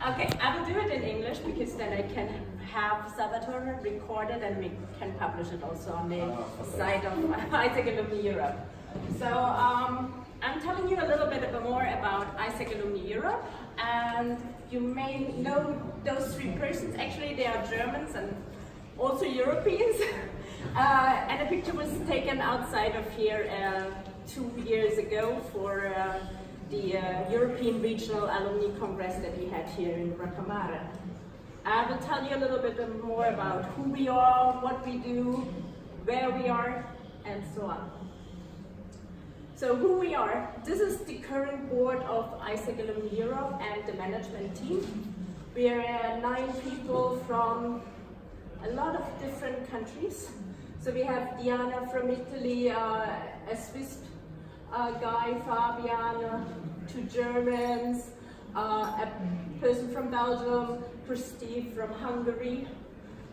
Okay, I will do it in English because then I can have Salvatore record it and we can publish it also on the site of AIESEC Alumni Europe. So I'm telling you a little bit more about AIESEC Alumni Europe, and you may know those three persons. Actually, they are Germans and also Europeans. And a picture was taken outside of here 2 years ago for the European Regional Alumni Congress that we had here in Roccamare. I will tell you a little bit more about who we are, what we do, where we are, and so on. So who we are, this is the current board of AIESEC Alumni Europe and the management team. We are 9 people from a lot of different countries. So we have Diana from Italy, a Swiss guy, Fabian, 2 Germans, a person from Belgium, Christine from Hungary,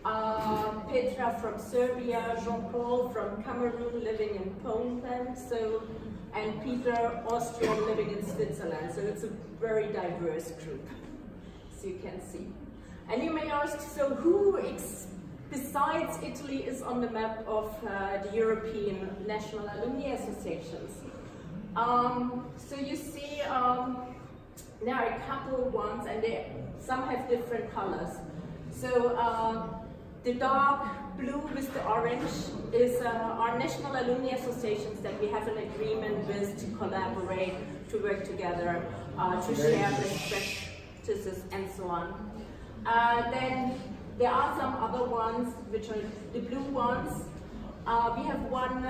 Petra from Serbia, Jean-Paul from Cameroon living in Poland, and Peter, Austrian living in Switzerland. So it's a very diverse group, as you can see. And you may ask, so who besides Italy is on the map of the European National Alumni Associations? So you see there are a couple of ones, and some have different colors. So the dark blue with the orange is our national alumni associations that we have an agreement with to collaborate, to work together, to share best practices and so on. Then there are some other ones, which are the blue ones. We have one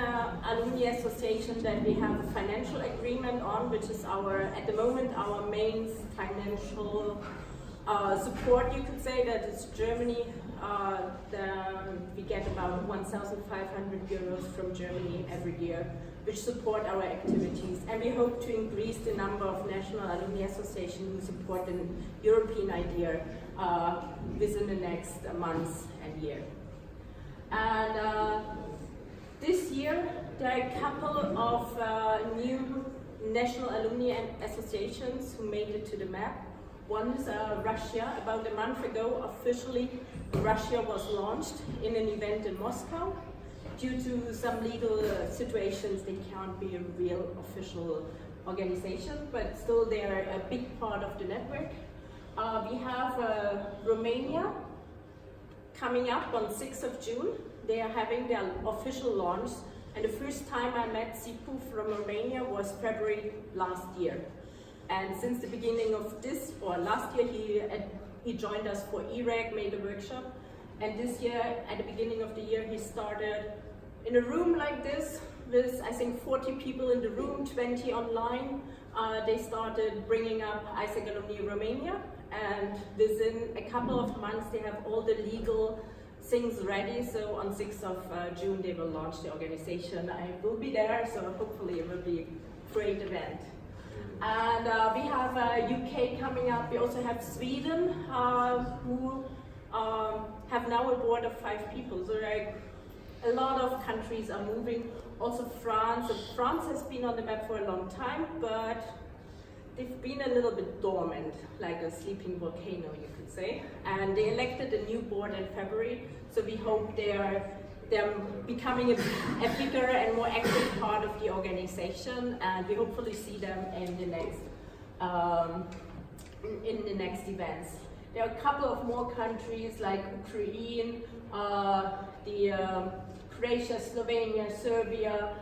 alumni association that we have a financial agreement on, which is at the moment, our main financial support, you could say. That is Germany. We get about 1,500 euros from Germany every year, which support our activities. And we hope to increase the number of national alumni associations who support the European idea within the next months and year. And this year, there are a couple of new national alumni associations who made it to the map. One is Russia. About a month ago, officially, Russia was launched in an event in Moscow. Due to some legal situations, they can't be a real official organization, but still they are a big part of the network. We have Romania coming up on 6th of June. They are having their official launch, and the first time I met Sipu from Romania was February last year. And since the beginning of last year, he joined us for EREC, made a workshop. And this year, at the beginning of the year, he started in a room like this with, I think, 40 people in the room, 20 online. They started bringing up AIESEC Alumni Romania, and within a couple of months, they have all the legal things ready. So on 6th of June, they will launch the organization. I will be there, so hopefully it will be a great event. And we have UK coming up. We also have Sweden, who have now a board of 5 people. So a lot of countries are moving. Also France. France has been on the map for a long time, but they've been a little bit dormant, like a sleeping volcano, you could say. And they elected a new board in February. So we hope they're becoming a bigger and more active part of the organization, and we hopefully see them in the next events. There are a couple of more countries like Ukraine, Croatia, Slovenia, Serbia,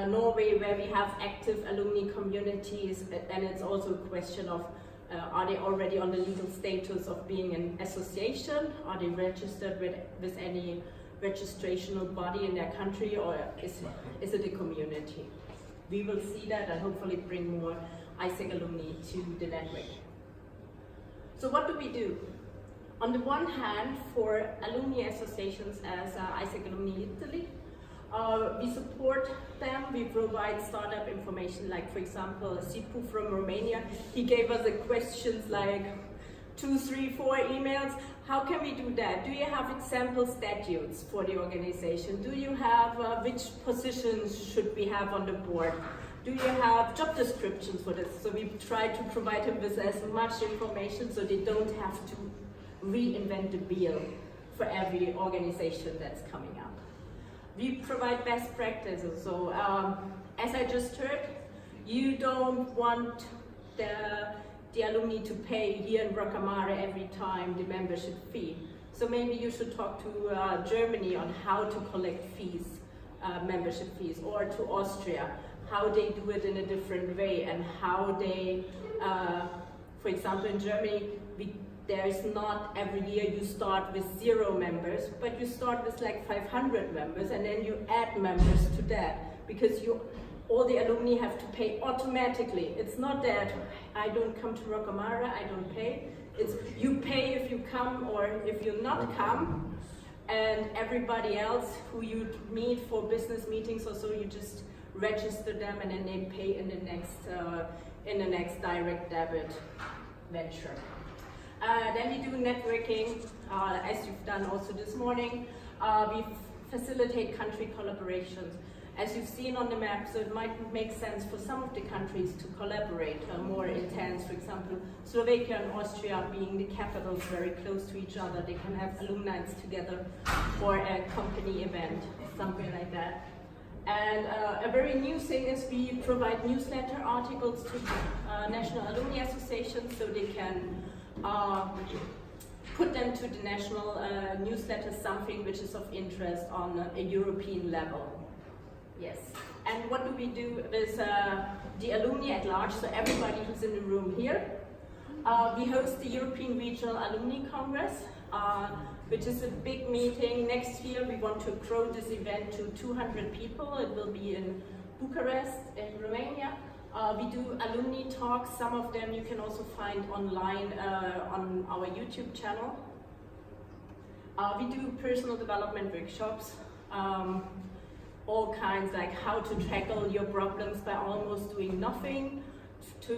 Norway, where we have active alumni communities, and it's also a question of are they already on the legal status of being an association? Are they registered with any registrational body in their country, or is it a community? We will see that and hopefully bring more AIESEC alumni to the network. So what do we do? On the one hand, for alumni associations as AIESEC Alumni Italy, we support them. We provide startup information, like for example, Sipu from Romania. He gave us questions like 2, 3, 4 emails. How can we do that? Do you have example statutes for the organization? Do you have which positions should we have on the board? Do you have job descriptions for this? So we try to provide them with as much information so they don't have to reinvent the wheel for every organization that's coming up. We provide best practices. So as I just heard, you don't want the alumni to pay here in Roccamare every time the membership fee. So maybe you should talk to Germany on how to collect fees, membership fees, or to Austria, how they do it in a different way, and how they, for example, in Germany, there is not every year you start with 0 members, but you start with like 500 members, and then you add members to that, because all the alumni have to pay automatically. It's not that I don't come to Roccamare, I don't pay. It's you pay if you come or if you not come, and everybody else who you meet for business meetings or so, you just register them, and then they pay in the next direct debit venture. Then we do networking, as you've done also this morning. We facilitate country collaborations. As you've seen on the map, so it might make sense for some of the countries to collaborate more intense. For example, Slovakia and Austria being the capitals very close to each other, they can have alumni together or a company event, something like that. And a very new thing is we provide newsletter articles to national alumni associations, so they can put them to the national newsletter, something which is of interest on a European level. Yes. And what do we do with the alumni at large, so everybody who's in the room here? We host the European Regional Alumni Congress, which is a big meeting. Next year we want to grow this event to 200 people. It will be in Bucharest, in Romania. We do alumni talks. Some of them you can also find online on our YouTube channel. We do personal development workshops, all kinds, like how to tackle your problems by almost doing nothing, to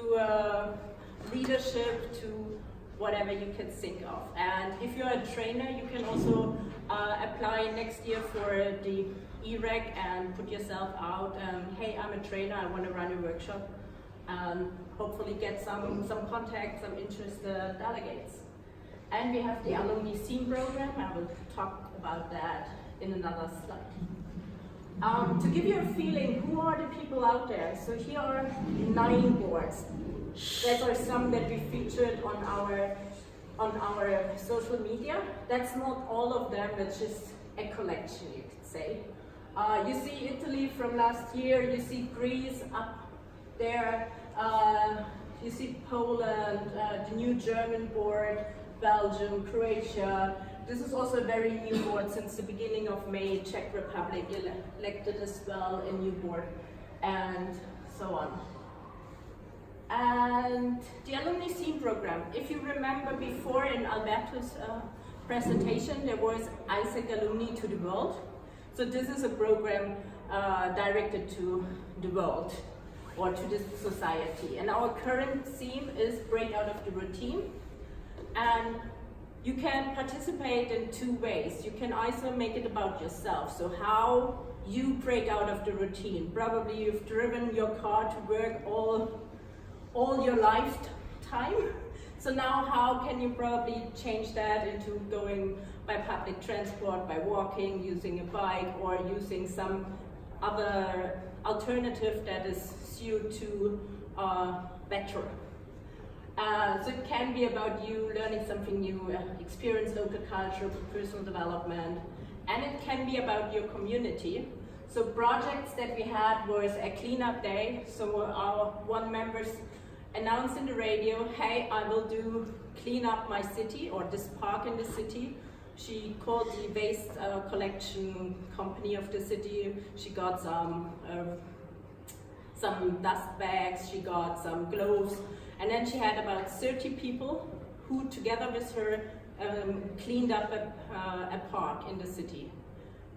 leadership, to whatever you can think of. And if you're a trainer, you can also apply next year for the AIESEC and put yourself out. Hey, I'm a trainer, I want to run a workshop, and hopefully get some contacts, some interested delegates. And we have the alumni scene program. I will talk about that in another slide. To give you a feeling, who are the people out there? So here are 9 boards. There are some that we featured on our social media. That's not all of them, it's just a collection, you could say. You see Italy from last year, you see Greece up there, you see Poland, the new German board, Belgium, Croatia. This is also a very new board since the beginning of May. Czech Republic elected as well a new board, and so on. And the alumni scene program. If you remember before in Alberto's presentation, there was AIESEC Alumni to the World. So this is a program directed to the world or to the society. And our current theme is break out of the routine. And you can participate in 2 ways. You can either make it about yourself, so how you break out of the routine. Probably you've driven your car to work all your lifetime. So now how can you probably change that into going by public transport, by walking, using a bike, or using some other alternative that is CO2 better. So it can be about you learning something new, experience local culture, personal development, and it can be about your community. So projects that we had was a cleanup day. So our one member announced in the radio, hey, I will clean up my city or this park in the city. She called the waste collection company of the city. She got some dust bags, she got some gloves, and then she had about 30 people who together with her cleaned up a park in the city.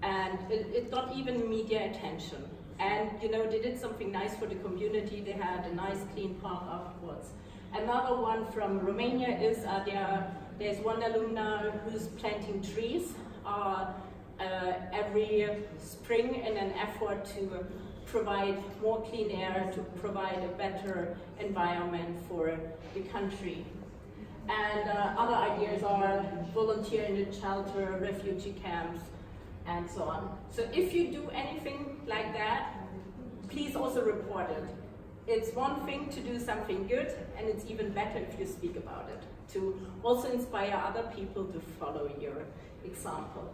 And it got even media attention. And you know, they did something nice for the community. They had a nice clean park afterwards. Another one from Romania is there's one alumna who's planting trees every spring in an effort to provide more clean air, to provide a better environment for the country. And other ideas are volunteer in a shelter, refugee camps, and so on. So if you do anything like that, please also report it. It's one thing to do something good, and it's even better if you speak about it, to also inspire other people to follow your example.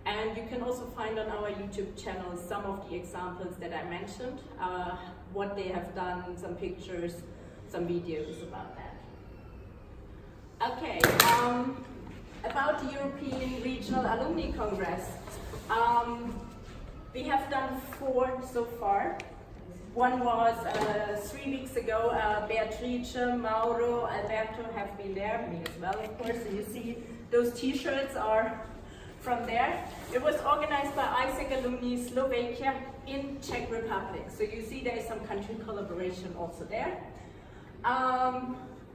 And you can also find on our YouTube channel some of the examples that I mentioned, what they have done, some pictures, some videos about that. Okay, about the European Regional Alumni Congress. We have done 4 so far. One was 3 weeks ago. Beatrice, Mauro, Alberto have been there, me as well, of course. So you see those t-shirts are from there. It was organized by AIESEC Alumni Slovakia in Czech Republic. So you see there is some country collaboration also there.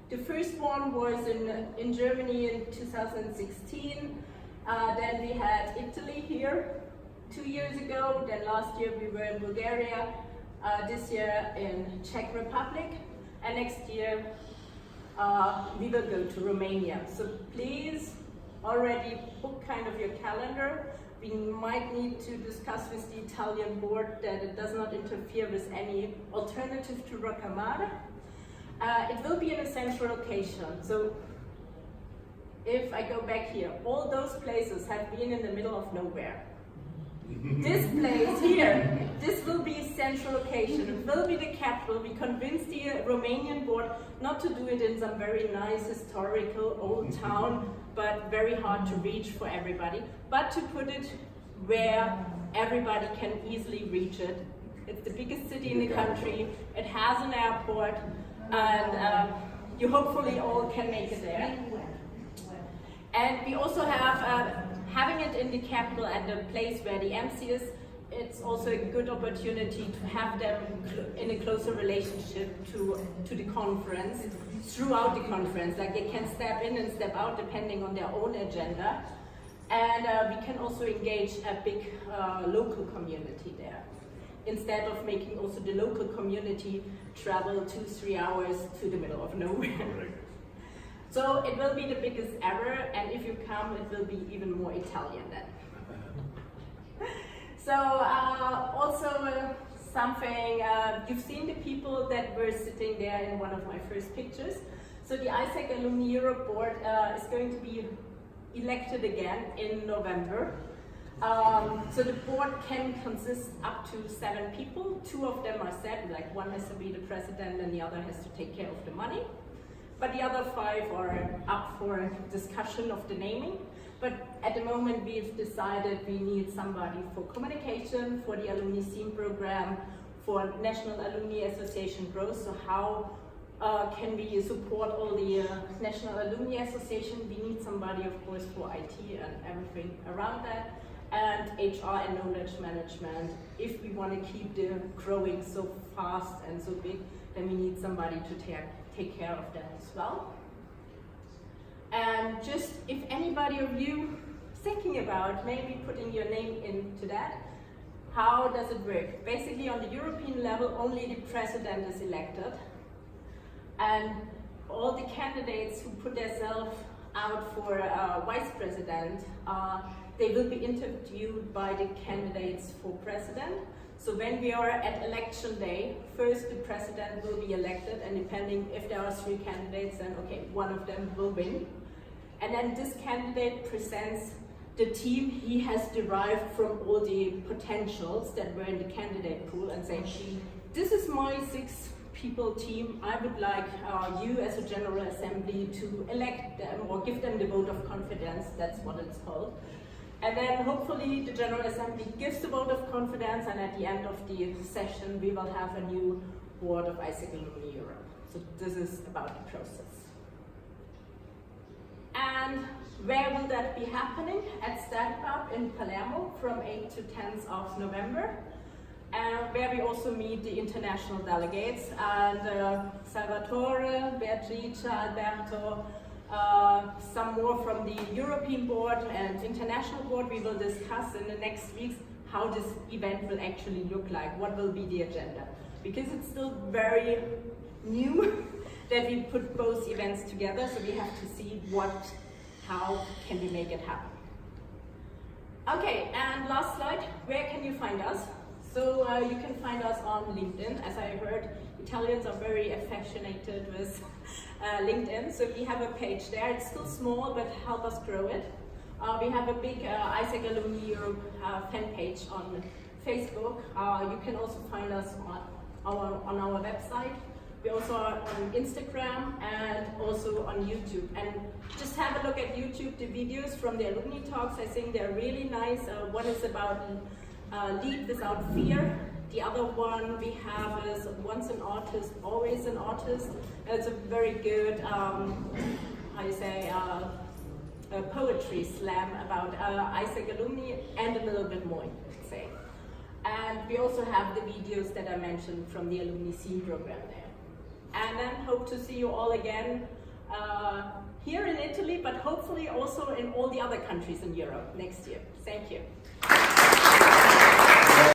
The first one was in Germany in 2016. Then we had Italy here 2 years ago. Then last year we were in Bulgaria. This year in Czech Republic. And next year we will go to Romania. So please already book kind of your calendar. We might need to discuss with the Italian board that it does not interfere with any alternative to Roccamare. It will be in a central location. So if I go back here, all those places have been in the middle of nowhere. This place here, this will be a central location. It will be the capital. We convinced the Romanian board not to do it in some very nice historical old town, but very hard to reach for everybody, but to put it where everybody can easily reach it. It's the biggest city in the country. It has an airport, and you hopefully all can make it there. And we also have having it in the capital and the place where the MC is, it's also a good opportunity to have them in a closer relationship to the conference, throughout the conference. Like they can step in and step out depending on their own agenda. And we can also engage a big local community there, instead of making also the local community travel 2-3 hours to the middle of nowhere. So it will be the biggest ever, and if you come, it will be even more Italian then. So also something, you've seen the people that were sitting there in one of my first pictures. So the AIESEC Alumni Europe board is going to be elected again in November. So the board can consist up to 7 people. 2 of them are set, like one has to be the president and the other has to take care of the money. But the other 5 are up for discussion of the naming. But at the moment we've decided we need somebody for communication, for the alumni scene program, for National Alumni Association growth. So how can we support all the National Alumni Association? We need somebody, of course, for IT and everything around that. And HR and knowledge management. If we want to keep the growing so fast and so big, then we need somebody to take care of that as well. And just if anybody of you thinking about maybe putting your name into that, how does it work? Basically on the European level, only the president is elected. And all the candidates who put themselves out for vice president, they will be interviewed by the candidates for president. So when we are at election day, first the president will be elected, and depending if there are 3 candidates, then okay, one of them will win. And then this candidate presents the team he has derived from all the potentials that were in the candidate pool and say, this is my 6-people team. I would like you as a General Assembly to elect them or give them the vote of confidence. That's what it's called. And then hopefully the General Assembly gives the vote of confidence, and at the end of the session we will have a new board of AIESEC Alumni Europe. So this is about the process. And where will that be happening? At Stand Up in Palermo from 8th to 10th of November. Where we also meet the international delegates, and Salvatore, Beatrice, Alberto, some more from the European board and international board. We will discuss in the next weeks how this event will actually look like, what will be the agenda. Because it's still very new that we put both events together, so we have to see how can we make it happen. Okay, and last slide, where can you find us? So you can find us on LinkedIn. As I heard, Italians are very affectionate with LinkedIn, so we have a page there. It's still small, but help us grow it. We have a big AIESEC Alumni Europe fan page on Facebook. You can also find us on our website. We also are on Instagram and also on YouTube. And just have a look at YouTube, the videos from the alumni talks. I think they're really nice. One is about lead without fear. The other one we have is once an artist, always an artist. It's a very good, a poetry slam about AIESEC alumni and a little bit more, say. And we also have the videos that I mentioned from the alumni scene program there. And then hope to see you all again here in Italy, but hopefully also in all the other countries in Europe next year. Thank you.